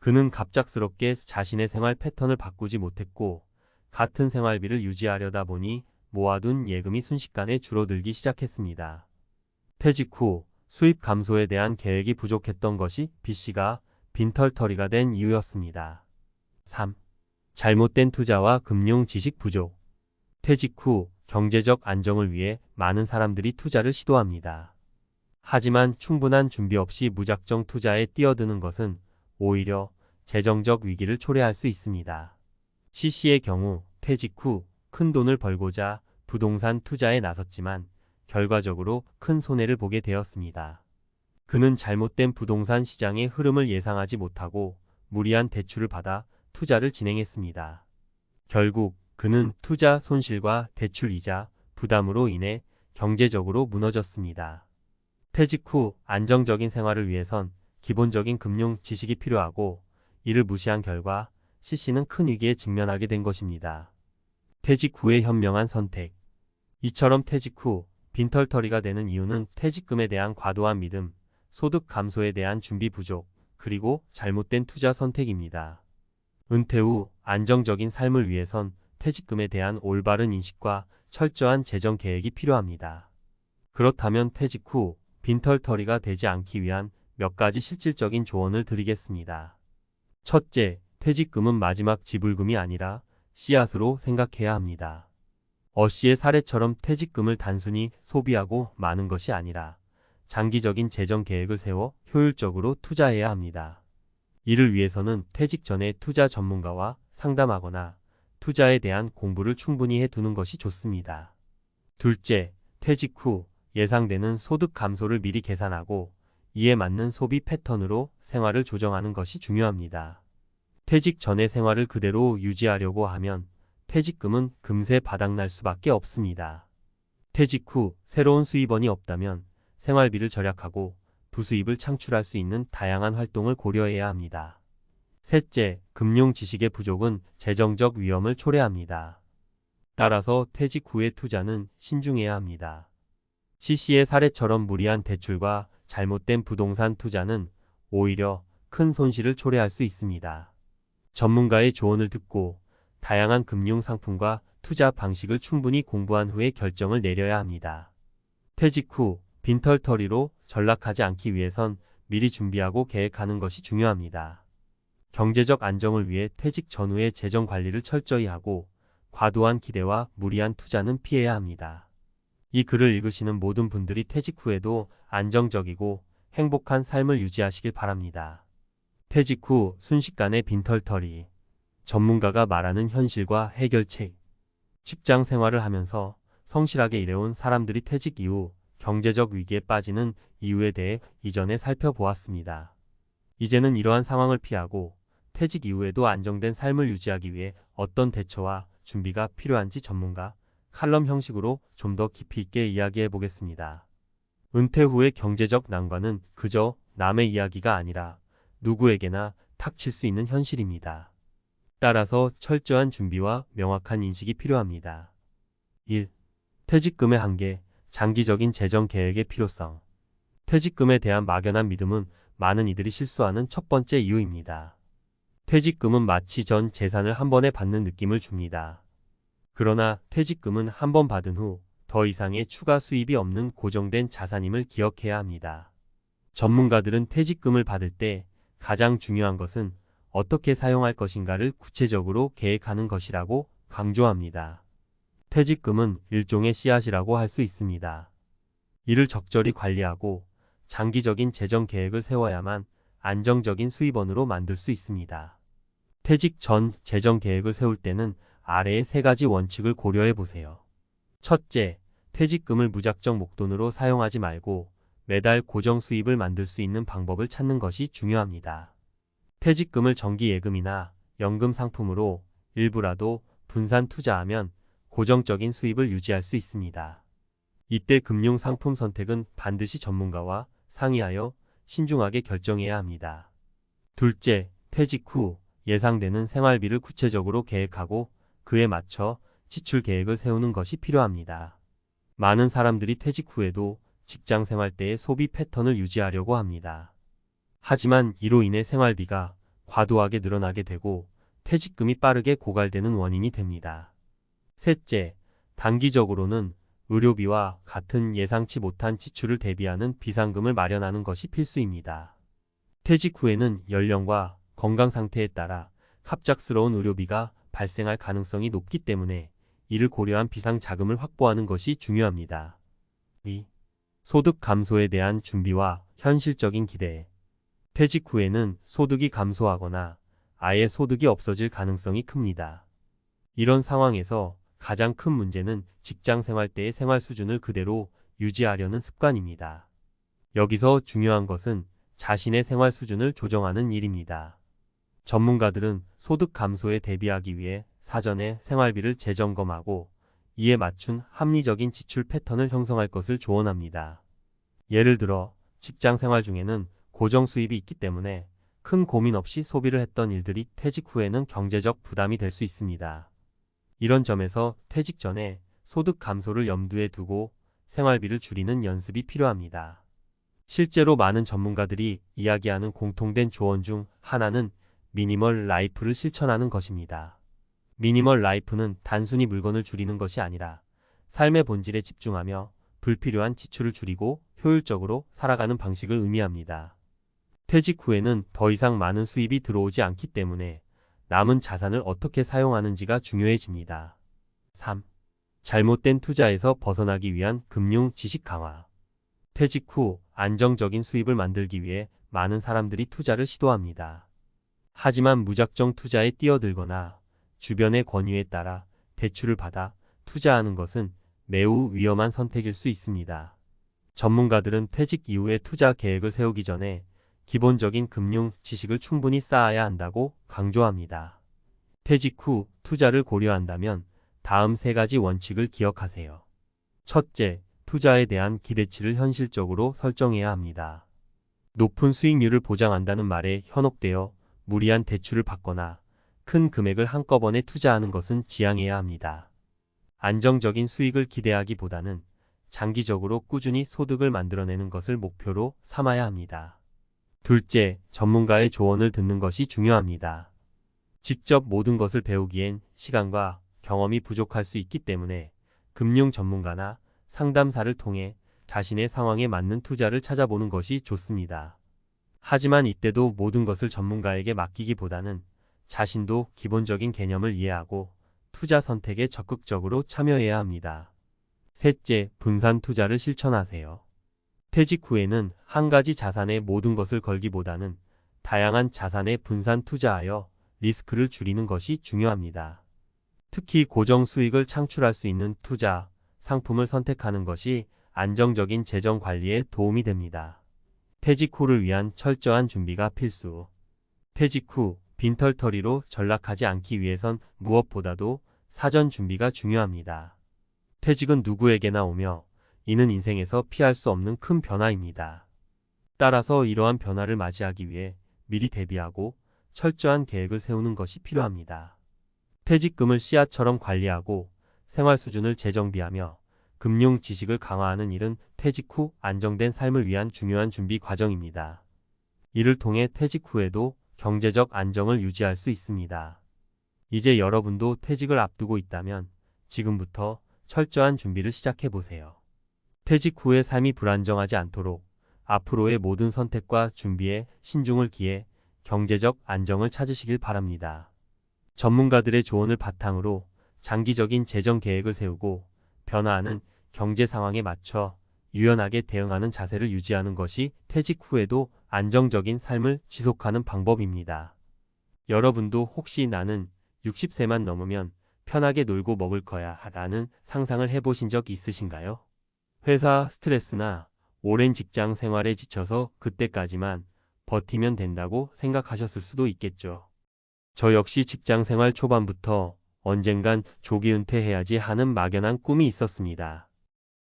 그는 갑작스럽게 자신의 생활 패턴을 바꾸지 못했고 같은 생활비를 유지하려다 보니 모아둔 예금이 순식간에 줄어들기 시작했습니다. 퇴직 후 수입 감소에 대한 계획이 부족했던 것이 B씨가 빈털터리가 된 이유였습니다. 3. 잘못된 투자와 금융 지식 부족. 퇴직 후 경제적 안정을 위해 많은 사람들이 투자를 시도합니다. 하지만 충분한 준비 없이 무작정 투자에 뛰어드는 것은 오히려 재정적 위기를 초래할 수 있습니다. C씨의 경우 퇴직 후 큰 돈을 벌고자 부동산 투자에 나섰지만 결과적으로 큰 손해를 보게 되었습니다. 그는 잘못된 부동산 시장의 흐름을 예상하지 못하고 무리한 대출을 받아 투자를 진행했습니다. 결국 그는 투자 손실과 대출 이자 부담으로 인해 경제적으로 무너졌습니다. 퇴직 후 안정적인 생활을 위해선 기본적인 금융 지식이 필요하고 이를 무시한 결과 C씨는 큰 위기에 직면하게 된 것입니다. 퇴직 후의 현명한 선택. 이처럼 퇴직 후 빈털터리가 되는 이유는 퇴직금에 대한 과도한 믿음, 소득 감소에 대한 준비 부족, 그리고 잘못된 투자 선택입니다. 은퇴 후 안정적인 삶을 위해선 퇴직금에 대한 올바른 인식과 철저한 재정 계획이 필요합니다. 그렇다면 퇴직 후 빈털터리가 되지 않기 위한 몇 가지 실질적인 조언을 드리겠습니다. 첫째, 퇴직금은 마지막 지불금이 아니라 씨앗으로 생각해야 합니다. 어 씨의 사례처럼 퇴직금을 단순히 소비하고 마는 것이 아니라 장기적인 재정 계획을 세워 효율적으로 투자해야 합니다. 이를 위해서는 퇴직 전에 투자 전문가와 상담하거나 투자에 대한 공부를 충분히 해두는 것이 좋습니다. 둘째, 퇴직 후 예상되는 소득 감소를 미리 계산하고 이에 맞는 소비 패턴으로 생활을 조정하는 것이 중요합니다. 퇴직 전의 생활을 그대로 유지하려고 하면 퇴직금은 금세 바닥날 수밖에 없습니다. 퇴직 후 새로운 수입원이 없다면 생활비를 절약하고 부수입을 창출할 수 있는 다양한 활동을 고려해야 합니다. 셋째, 금융 지식의 부족은 재정적 위험을 초래합니다. 따라서 퇴직 후의 투자는 신중해야 합니다. C씨의 사례처럼 무리한 대출과 잘못된 부동산 투자는 오히려 큰 손실을 초래할 수 있습니다. 전문가의 조언을 듣고 다양한 금융 상품과 투자 방식을 충분히 공부한 후에 결정을 내려야 합니다. 퇴직 후 빈털터리로 전락하지 않기 위해선 미리 준비하고 계획하는 것이 중요합니다. 경제적 안정을 위해 퇴직 전후의 재정 관리를 철저히 하고 과도한 기대와 무리한 투자는 피해야 합니다. 이 글을 읽으시는 모든 분들이 퇴직 후에도 안정적이고 행복한 삶을 유지하시길 바랍니다. 퇴직 후 순식간의 빈털터리. 전문가가 말하는 현실과 해결책. 직장 생활을 하면서 성실하게 일해온 사람들이 퇴직 이후 경제적 위기에 빠지는 이유에 대해 이전에 살펴보았습니다. 이제는 이러한 상황을 피하고 퇴직 이후에도 안정된 삶을 유지하기 위해 어떤 대처와 준비가 필요한지 전문가 칼럼 형식으로 좀 더 깊이 있게 이야기해 보겠습니다. 은퇴 후의 경제적 난관은 그저 남의 이야기가 아니라 누구에게나 닥칠 수 있는 현실입니다. 따라서 철저한 준비와 명확한 인식이 필요합니다. 1. 퇴직금의 한계, 장기적인 재정 계획의 필요성. 퇴직금에 대한 막연한 믿음은 많은 이들이 실수하는 첫 번째 이유입니다. 퇴직금은 마치 전 재산을 한 번에 받는 느낌을 줍니다. 그러나 퇴직금은 한 번 받은 후 더 이상의 추가 수입이 없는 고정된 자산임을 기억해야 합니다. 전문가들은 퇴직금을 받을 때 가장 중요한 것은 어떻게 사용할 것인가를 구체적으로 계획하는 것이라고 강조합니다. 퇴직금은 일종의 씨앗이라고 할 수 있습니다. 이를 적절히 관리하고 장기적인 재정 계획을 세워야만 안정적인 수입원으로 만들 수 있습니다. 퇴직 전 재정 계획을 세울 때는 아래의 3가지 원칙을 고려해 보세요. 첫째, 퇴직금을 무작정 목돈으로 사용하지 말고 매달 고정 수입을 만들 수 있는 방법을 찾는 것이 중요합니다. 퇴직금을 정기예금이나 연금 상품으로 일부라도 분산 투자하면 고정적인 수입을 유지할 수 있습니다. 이때 금융 상품 선택은 반드시 전문가와 상의하여 신중하게 결정해야 합니다. 둘째, 퇴직 후 예상되는 생활비를 구체적으로 계획하고 그에 맞춰 지출 계획을 세우는 것이 필요합니다. 많은 사람들이 퇴직 후에도 직장 생활 때의 소비 패턴을 유지하려고 합니다. 하지만 이로 인해 생활비가 과도하게 늘어나게 되고 퇴직금이 빠르게 고갈되는 원인이 됩니다. 셋째, 단기적으로는 의료비와 같은 예상치 못한 지출을 대비하는 비상금을 마련하는 것이 필수입니다. 퇴직 후에는 연령과 건강 상태에 따라 갑작스러운 의료비가 발생할 가능성이 높기 때문에 이를 고려한 비상 자금을 확보하는 것이 중요합니다. 2. 소득 감소에 대한 준비와 현실적인 기대. 퇴직 후에는 소득이 감소하거나 아예 소득이 없어질 가능성이 큽니다. 이런 상황에서 가장 큰 문제는 직장 생활 때의 생활 수준을 그대로 유지하려는 습관입니다. 여기서 중요한 것은 자신의 생활 수준을 조정하는 일입니다. 전문가들은 소득 감소에 대비하기 위해 사전에 생활비를 재점검하고 이에 맞춘 합리적인 지출 패턴을 형성할 것을 조언합니다. 예를 들어 직장 생활 중에는 고정 수입이 있기 때문에 큰 고민 없이 소비를 했던 일들이 퇴직 후에는 경제적 부담이 될 수 있습니다. 이런 점에서 퇴직 전에 소득 감소를 염두에 두고 생활비를 줄이는 연습이 필요합니다. 실제로 많은 전문가들이 이야기하는 공통된 조언 중 하나는 미니멀 라이프를 실천하는 것입니다. 미니멀 라이프는 단순히 물건을 줄이는 것이 아니라 삶의 본질에 집중하며 불필요한 지출을 줄이고 효율적으로 살아가는 방식을 의미합니다. 퇴직 후에는 더 이상 많은 수입이 들어오지 않기 때문에 남은 자산을 어떻게 사용하는지가 중요해집니다. 3. 잘못된 투자에서 벗어나기 위한 금융 지식 강화. 퇴직 후 안정적인 수입을 만들기 위해 많은 사람들이 투자를 시도합니다. 하지만 무작정 투자에 뛰어들거나 주변의 권유에 따라 대출을 받아 투자하는 것은 매우 위험한 선택일 수 있습니다. 전문가들은 퇴직 이후에 투자 계획을 세우기 전에 기본적인 금융 지식을 충분히 쌓아야 한다고 강조합니다. 퇴직 후 투자를 고려한다면 다음 3가지 원칙을 기억하세요. 첫째, 투자에 대한 기대치를 현실적으로 설정해야 합니다. 높은 수익률을 보장한다는 말에 현혹되어 무리한 대출을 받거나 큰 금액을 한꺼번에 투자하는 것은 지양해야 합니다. 안정적인 수익을 기대하기보다는 장기적으로 꾸준히 소득을 만들어내는 것을 목표로 삼아야 합니다. 둘째, 전문가의 조언을 듣는 것이 중요합니다. 직접 모든 것을 배우기엔 시간과 경험이 부족할 수 있기 때문에 금융 전문가나 상담사를 통해 자신의 상황에 맞는 투자를 찾아보는 것이 좋습니다. 하지만 이때도 모든 것을 전문가에게 맡기기보다는 자신도 기본적인 개념을 이해하고 투자 선택에 적극적으로 참여해야 합니다. 셋째, 분산 투자를 실천하세요. 퇴직 후에는 한 가지 자산에 모든 것을 걸기보다는 다양한 자산에 분산 투자하여 리스크를 줄이는 것이 중요합니다. 특히 고정 수익을 창출할 수 있는 투자, 상품을 선택하는 것이 안정적인 재정 관리에 도움이 됩니다. 퇴직 후를 위한 철저한 준비가 필수. 퇴직 후 빈털터리로 전락하지 않기 위해선 무엇보다도 사전 준비가 중요합니다. 퇴직은 누구에게나 오며 이는 인생에서 피할 수 없는 큰 변화입니다. 따라서 이러한 변화를 맞이하기 위해 미리 대비하고 철저한 계획을 세우는 것이 필요합니다. 퇴직금을 씨앗처럼 관리하고 생활 수준을 재정비하며 금융 지식을 강화하는 일은 퇴직 후 안정된 삶을 위한 중요한 준비 과정입니다. 이를 통해 퇴직 후에도 경제적 안정을 유지할 수 있습니다. 이제 여러분도 퇴직을 앞두고 있다면 지금부터 철저한 준비를 시작해 보세요. 퇴직 후의 삶이 불안정하지 않도록 앞으로의 모든 선택과 준비에 신중을 기해 경제적 안정을 찾으시길 바랍니다. 전문가들의 조언을 바탕으로 장기적인 재정 계획을 세우고 변화하는 경제 상황에 맞춰 유연하게 대응하는 자세를 유지하는 것이 퇴직 후에도 안정적인 삶을 지속하는 방법입니다. 여러분도 혹시 나는 60세만 넘으면 편하게 놀고 먹을 거야 라는 상상을 해보신 적 있으신가요? 회사 스트레스나 오랜 직장 생활에 지쳐서 그때까지만 버티면 된다고 생각하셨을 수도 있겠죠. 저 역시 직장 생활 초반부터 언젠간 조기 은퇴해야지 하는 막연한 꿈이 있었습니다.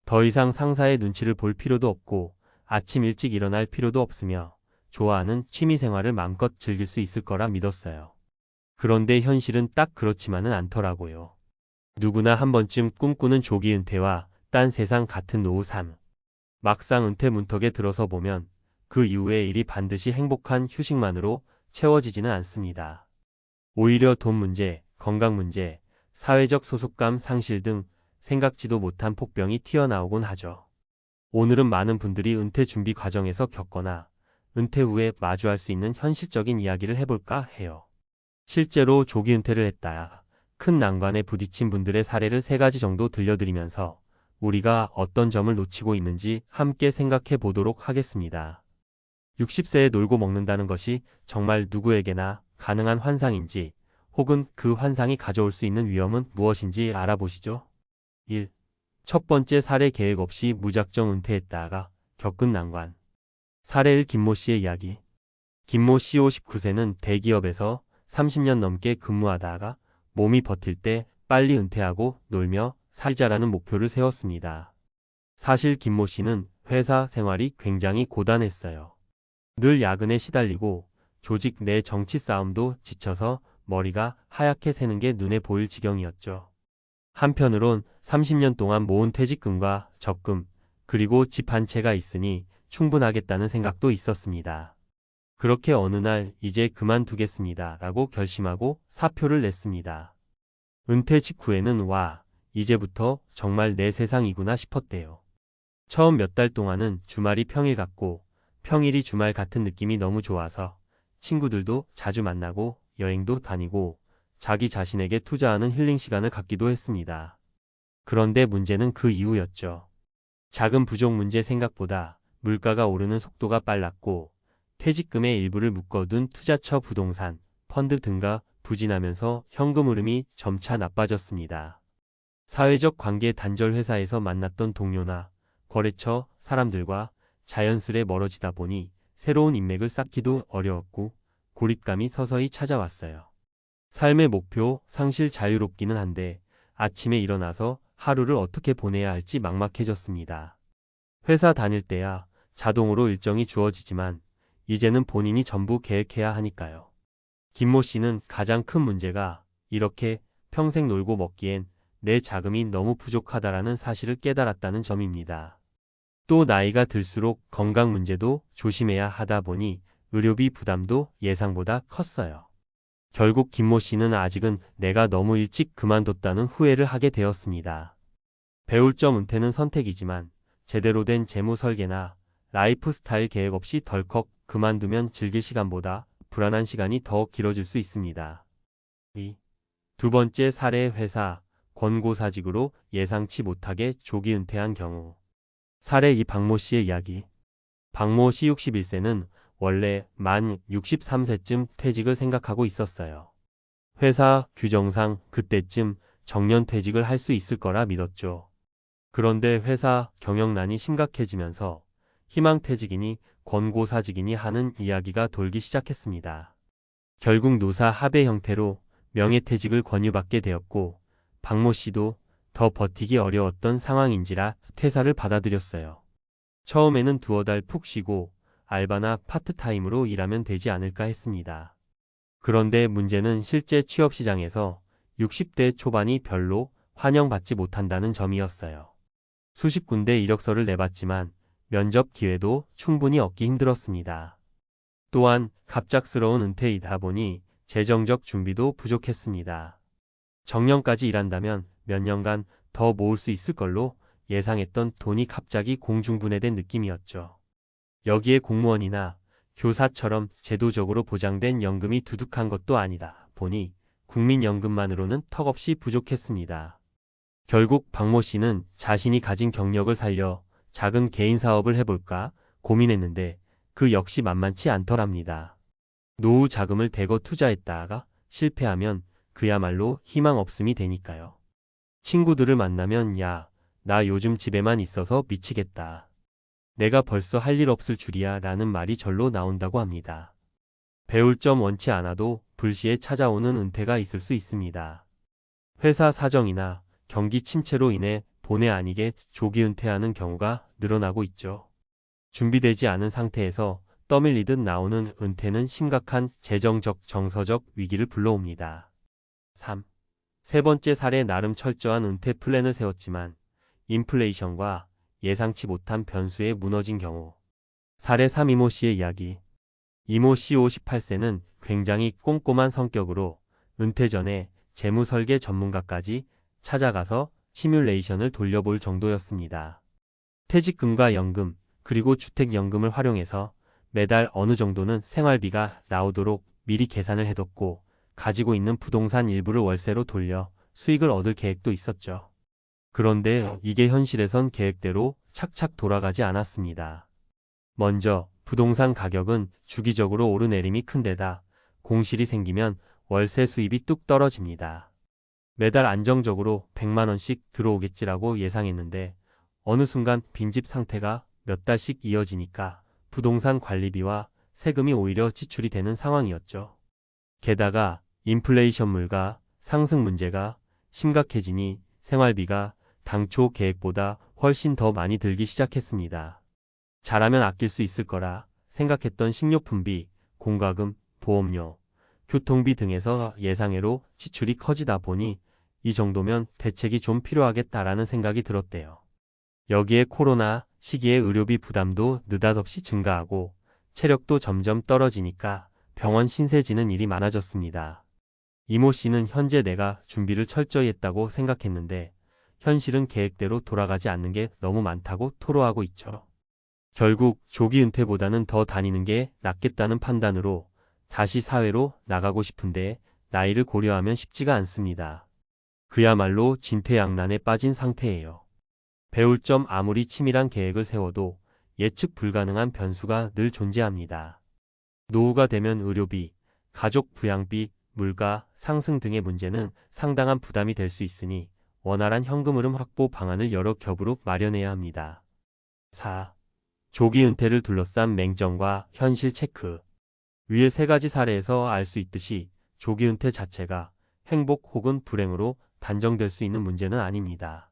더 이상 상사의 눈치를 볼 필요도 없고 아침 일찍 일어날 필요도 없으며 좋아하는 취미 생활을 마음껏 즐길 수 있을 거라 믿었어요. 그런데 현실은 딱 그렇지만은 않더라고요. 누구나 한 번쯤 꿈꾸는 조기 은퇴와 딴 세상 같은 노후 삶. 막상 은퇴 문턱에 들어서 보면 그 이후의 일이 반드시 행복한 휴식만으로 채워지지는 않습니다. 오히려 돈 문제, 건강 문제, 사회적 소속감 상실 등 생각지도 못한 폭병이 튀어나오곤 하죠. 오늘은 많은 분들이 은퇴 준비 과정에서 겪거나 은퇴 후에 마주할 수 있는 현실적인 이야기를 해볼까 해요. 실제로 조기 은퇴를 했다. 큰 난관에 부딪힌 분들의 사례를 3가지 정도 들려드리면서 우리가 어떤 점을 놓치고 있는지 함께 생각해 보도록 하겠습니다. 60세에 놀고 먹는다는 것이 정말 누구에게나 가능한 환상인지 혹은 그 환상이 가져올 수 있는 위험은 무엇인지 알아보시죠. 1. 첫 번째, 사례 계획 없이 무작정 은퇴했다가 겪은 난관. 사례 1. 김모 씨의 이야기. 김모 씨 59세는 대기업에서 30년 넘게 근무하다가 몸이 버틸 때 빨리 은퇴하고 놀며 살자라는 목표를 세웠습니다. 사실 김모 씨는 회사 생활이 굉장히 고단했어요. 늘 야근에 시달리고 조직 내 정치 싸움도 지쳐서 머리가 하얗게 새는 게 눈에 보일 지경이었죠. 한편으론 30년 동안 모은 퇴직금과 적금, 그리고 집 한 채가 있으니 충분하겠다는 생각도 있었습니다. 그렇게 어느 날 이제 그만두겠습니다 라고 결심하고 사표를 냈습니다. 은퇴 직후에는 와, 이제부터 정말 내 세상이구나 싶었대요. 처음 몇 달 동안은 주말이 평일 같고 평일이 주말 같은 느낌이 너무 좋아서 친구들도 자주 만나고 여행도 다니고 자기 자신에게 투자하는 힐링 시간을 갖기도 했습니다. 그런데 문제는 그 이후였죠. 자금 부족 문제, 생각보다 물가가 오르는 속도가 빨랐고 퇴직금의 일부를 묶어둔 투자처 부동산, 펀드 등과 부진하면서 현금 흐름이 점차 나빠졌습니다. 사회적 관계 단절, 회사에서 만났던 동료나 거래처 사람들과 자연스레 멀어지다 보니 새로운 인맥을 쌓기도 어려웠고 고립감이 서서히 찾아왔어요. 삶의 목표 상실, 자유롭기는 한데 아침에 일어나서 하루를 어떻게 보내야 할지 막막해졌습니다. 회사 다닐 때야 자동으로 일정이 주어지지만 이제는 본인이 전부 계획해야 하니까요. 김모 씨는 가장 큰 문제가 이렇게 평생 놀고 먹기엔 내 자금이 너무 부족하다라는 사실을 깨달았다는 점입니다. 또 나이가 들수록 건강 문제도 조심해야 하다 보니 의료비 부담도 예상보다 컸어요. 결국 김모 씨는 아직은 내가 너무 일찍 그만뒀다는 후회를 하게 되었습니다. 배울 점, 은퇴는 선택이지만 제대로 된 재무 설계나 라이프 스타일 계획 없이 덜컥 그만두면 즐길 시간보다 불안한 시간이 더 길어질 수 있습니다. 2. 두 번째 사례, 회사 권고사직으로 예상치 못하게 조기 은퇴한 경우. 사례 2. 박모 씨의 이야기. 박모 씨 61세는 원래 만 63세쯤 퇴직을 생각하고 있었어요. 회사 규정상 그때쯤 정년퇴직을 할 수 있을 거라 믿었죠. 그런데 회사 경영난이 심각해지면서 희망퇴직이니 권고사직이니 하는 이야기가 돌기 시작했습니다. 결국 노사 합의 형태로 명예퇴직을 권유받게 되었고 박모 씨도 더 버티기 어려웠던 상황인지라 퇴사를 받아들였어요. 처음에는 두어 달 푹 쉬고 알바나 파트타임으로 일하면 되지 않을까 했습니다. 그런데 문제는 실제 취업시장에서 60대 초반이 별로 환영받지 못한다는 점이었어요. 수십 군데 이력서를 내봤지만 면접 기회도 충분히 얻기 힘들었습니다. 또한 갑작스러운 은퇴이다 보니 재정적 준비도 부족했습니다. 정년까지 일한다면 몇 년간 더 모을 수 있을 걸로 예상했던 돈이 갑자기 공중분해된 느낌이었죠. 여기에 공무원이나 교사처럼 제도적으로 보장된 연금이 두둑한 것도 아니다 보니 국민연금만으로는 턱없이 부족했습니다. 결국 박모 씨는 자신이 가진 경력을 살려 작은 개인 사업을 해볼까 고민했는데 그 역시 만만치 않더랍니다. 노후 자금을 대거 투자했다가 실패하면 그야말로 희망 없음이 되니까요. 친구들을 만나면 야, 나 요즘 집에만 있어서 미치겠다. 내가 벌써 할 일 없을 줄이야 라는 말이 절로 나온다고 합니다. 배울 점 원치 않아도 불시에 찾아오는 은퇴가 있을 수 있습니다. 회사 사정이나 경기 침체로 인해 본의 아니게 조기 은퇴하는 경우가 늘어나고 있죠. 준비되지 않은 상태에서 떠밀리듯 나오는 은퇴는 심각한 재정적, 정서적 위기를 불러옵니다. 3. 세 번째 사례 나름 철저한 은퇴 플랜을 세웠지만 인플레이션과 예상치 못한 변수에 무너진 경우. 사례 3 이모 씨의 이야기. 이모 씨 58세는 굉장히 꼼꼼한 성격으로 은퇴 전에 재무설계 전문가까지 찾아가서 시뮬레이션을 돌려볼 정도였습니다. 퇴직금과 연금, 그리고 주택연금을 활용해서 매달 어느 정도는 생활비가 나오도록 미리 계산을 해뒀고 가지고 있는 부동산 일부를 월세로 돌려 수익을 얻을 계획도 있었죠. 그런데 이게 현실에선 계획대로 착착 돌아가지 않았습니다. 먼저 부동산 가격은 주기적으로 오르내림이 큰 데다 공실이 생기면 월세 수입이 뚝 떨어집니다. 매달 안정적으로 100만 원씩 들어오겠지라고 예상했는데 어느 순간 빈집 상태가 몇 달씩 이어지니까 부동산 관리비와 세금이 오히려 지출이 되는 상황이었죠. 게다가 인플레이션물가 상승 문제가 심각해지니 생활비가 당초 계획보다 훨씬 더 많이 들기 시작했습니다. 잘하면 아낄 수 있을 거라 생각했던 식료품비, 공과금, 보험료, 교통비 등에서 예상외로 지출이 커지다 보니 이 정도면 대책이 좀 필요하겠다라는 생각이 들었대요. 여기에 코로나 시기에 의료비 부담도 느닷없이 증가하고 체력도 점점 떨어지니까 병원 신세지는 일이 많아졌습니다. 이모 씨는 현재 내가 준비를 철저히 했다고 생각했는데 현실은 계획대로 돌아가지 않는 게 너무 많다고 토로하고 있죠. 결국 조기 은퇴보다는 더 다니는 게 낫겠다는 판단으로 다시 사회로 나가고 싶은데 나이를 고려하면 쉽지가 않습니다. 그야말로 진퇴양난에 빠진 상태예요. 배울 점 아무리 치밀한 계획을 세워도 예측 불가능한 변수가 늘 존재합니다. 노후가 되면 의료비, 가족 부양비, 물가 상승 등의 문제는 상당한 부담이 될 수 있으니 원활한 현금 흐름 확보 방안을 여러 겹으로 마련해야 합니다. 4. 조기 은퇴를 둘러싼 맹점과 현실 체크. 위의 세 가지 사례에서 알 수 있듯이 조기 은퇴 자체가 행복 혹은 불행으로 단정될 수 있는 문제는 아닙니다.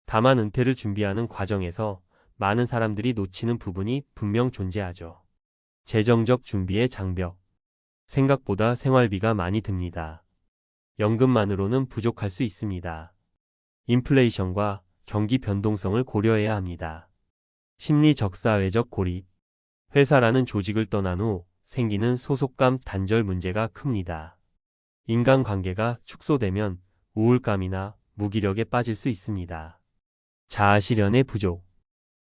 다만 은퇴를 준비하는 과정에서 많은 사람들이 놓치는 부분이 분명 존재하죠. 재정적 준비의 장벽. 생각보다 생활비가 많이 듭니다. 연금만으로는 부족할 수 있습니다. 인플레이션과 경기 변동성을 고려해야 합니다. 심리적 사회적 고립. 회사라는 조직을 떠난 후 생기는 소속감 단절 문제가 큽니다. 인간관계가 축소되면 우울감이나 무기력에 빠질 수 있습니다. 자아실현의 부족.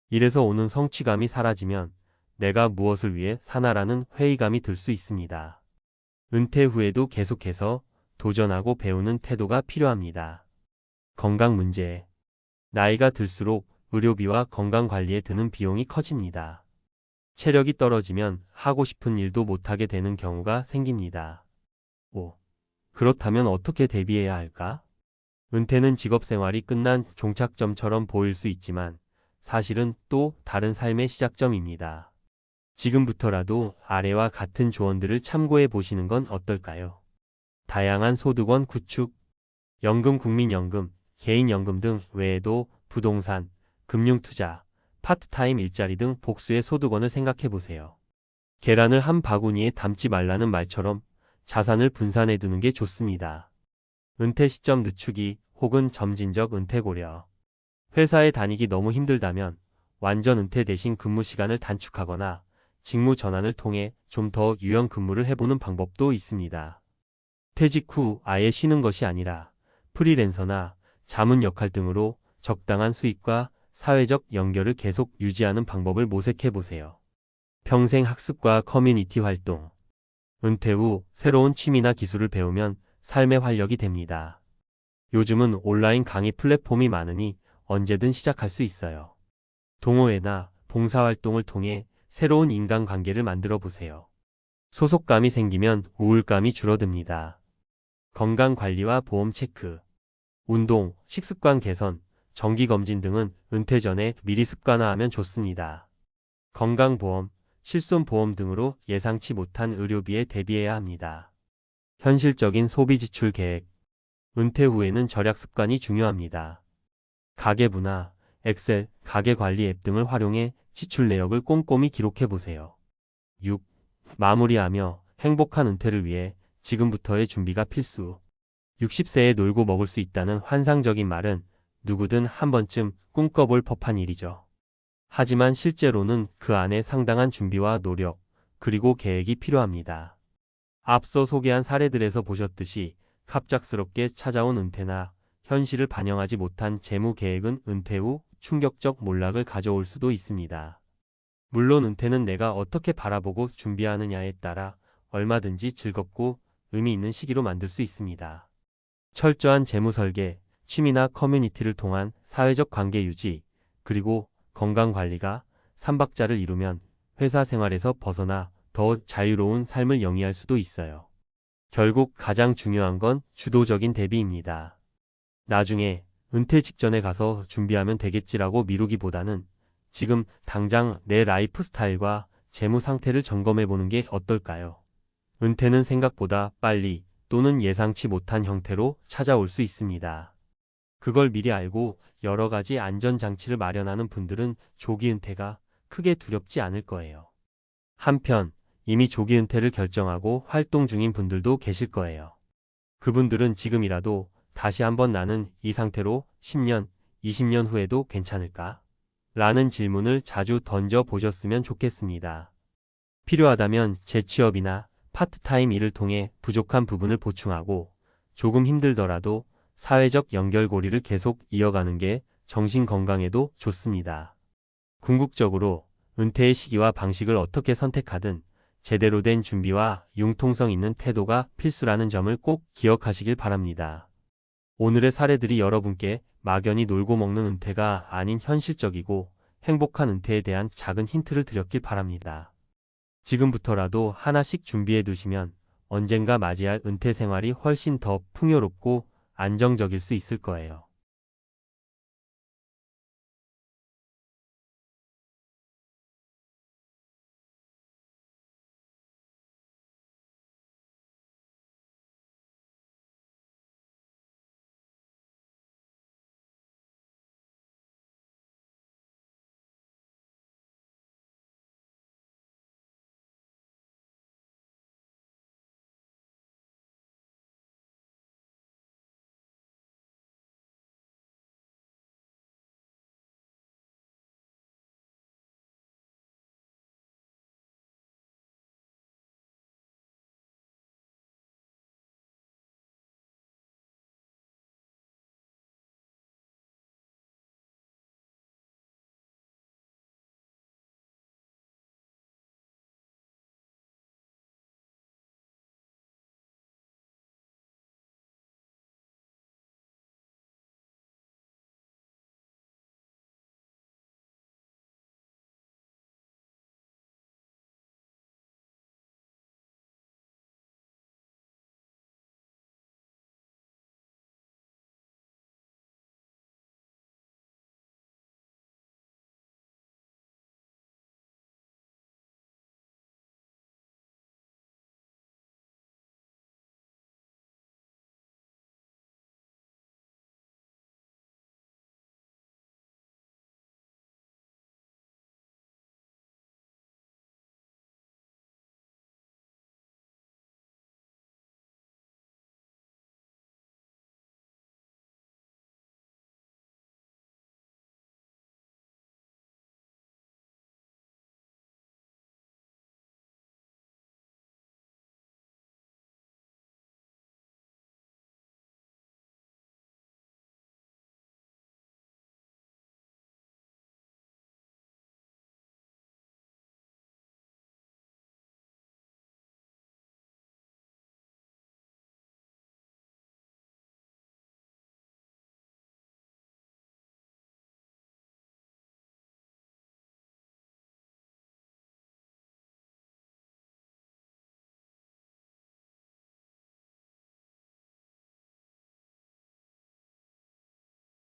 이래서 오는 성취감이 사라지면 내가 무엇을 위해 사나라는 회의감이 들 수 있습니다. 은퇴 후에도 계속해서 도전하고 배우는 태도가 필요합니다. 건강 문제. 나이가 들수록 의료비와 건강관리에 드는 비용이 커집니다. 체력이 떨어지면 하고 싶은 일도 못하게 되는 경우가 생깁니다. 5. 그렇다면 어떻게 대비해야 할까? 은퇴는 직업생활이 끝난 종착점처럼 보일 수 있지만 사실은 또 다른 삶의 시작점입니다. 지금부터라도 아래와 같은 조언들을 참고해 보시는 건 어떨까요? 다양한 소득원 구축, 연금, 국민연금, 개인연금 등 외에도 부동산, 금융투자, 파트타임 일자리 등 복수의 소득원을 생각해 보세요. 계란을 한 바구니에 담지 말라는 말처럼 자산을 분산해 두는 게 좋습니다. 은퇴 시점 늦추기 혹은 점진적 은퇴 고려. 회사에 다니기 너무 힘들다면 완전 은퇴 대신 근무 시간을 단축하거나 직무 전환을 통해 좀 더 유연 근무를 해보는 방법도 있습니다. 퇴직 후 아예 쉬는 것이 아니라 프리랜서나 자문 역할 등으로 적당한 수익과 사회적 연결을 계속 유지하는 방법을 모색해 보세요. 평생 학습과 커뮤니티 활동. 은퇴 후 새로운 취미나 기술을 배우면 삶의 활력이 됩니다. 요즘은 온라인 강의 플랫폼이 많으니 언제든 시작할 수 있어요. 동호회나 봉사활동을 통해 새로운 인간관계를 만들어 보세요. 소속감이 생기면 우울감이 줄어듭니다. 건강관리와 보험 체크, 운동, 식습관 개선, 정기검진 등은 은퇴 전에 미리 습관화하면 좋습니다. 건강보험, 실손보험 등으로 예상치 못한 의료비에 대비해야 합니다. 현실적인 소비 지출 계획, 은퇴 후에는 절약 습관이 중요합니다. 가계부나 엑셀, 가계관리 앱 등을 활용해 지출 내역을 꼼꼼히 기록해 보세요. 6. 마무리하며 행복한 은퇴를 위해 지금부터의 준비가 필수. 60세에 놀고 먹을 수 있다는 환상적인 말은 누구든 한 번쯤 꿈꿔볼 법한 일이죠. 하지만 실제로는 그 안에 상당한 준비와 노력, 그리고 계획이 필요합니다. 앞서 소개한 사례들에서 보셨듯이 갑작스럽게 찾아온 은퇴나 현실을 반영하지 못한 재무 계획은 은퇴 후 충격적 몰락을 가져올 수도 있습니다. 물론 은퇴는 내가 어떻게 바라보고 준비하느냐에 따라 얼마든지 즐겁고 의미 있는 시기로 만들 수 있습니다. 철저한 재무 설계, 취미나 커뮤니티를 통한 사회적 관계 유지, 그리고 건강 관리가 삼박자를 이루면 회사 생활에서 벗어나 더 자유로운 삶을 영위할 수도 있어요. 결국 가장 중요한 건 주도적인 대비입니다. 나중에 은퇴 직전에 가서 준비하면 되겠지라고 미루기보다는 지금 당장 내 라이프 스타일과 재무 상태를 점검해 보는 게 어떨까요? 은퇴는 생각보다 빨리 또는 예상치 못한 형태로 찾아올 수 있습니다. 그걸 미리 알고 여러 가지 안전장치를 마련하는 분들은 조기 은퇴가 크게 두렵지 않을 거예요. 한편 이미 조기 은퇴를 결정하고 활동 중인 분들도 계실 거예요. 그분들은 지금이라도 다시 한번 나는 이 상태로 10년, 20년 후에도 괜찮을까? 라는 질문을 자주 던져 보셨으면 좋겠습니다. 필요하다면 재취업이나 파트타임 일을 통해 부족한 부분을 보충하고 조금 힘들더라도 사회적 연결고리를 계속 이어가는 게 정신 건강에도 좋습니다. 궁극적으로 은퇴의 시기와 방식을 어떻게 선택하든 제대로 된 준비와 융통성 있는 태도가 필수라는 점을 꼭 기억하시길 바랍니다. 오늘의 사례들이 여러분께 막연히 놀고 먹는 은퇴가 아닌 현실적이고 행복한 은퇴에 대한 작은 힌트를 드렸길 바랍니다. 지금부터라도 하나씩 준비해 두시면 언젠가 맞이할 은퇴 생활이 훨씬 더 풍요롭고 안정적일 수 있을 거예요.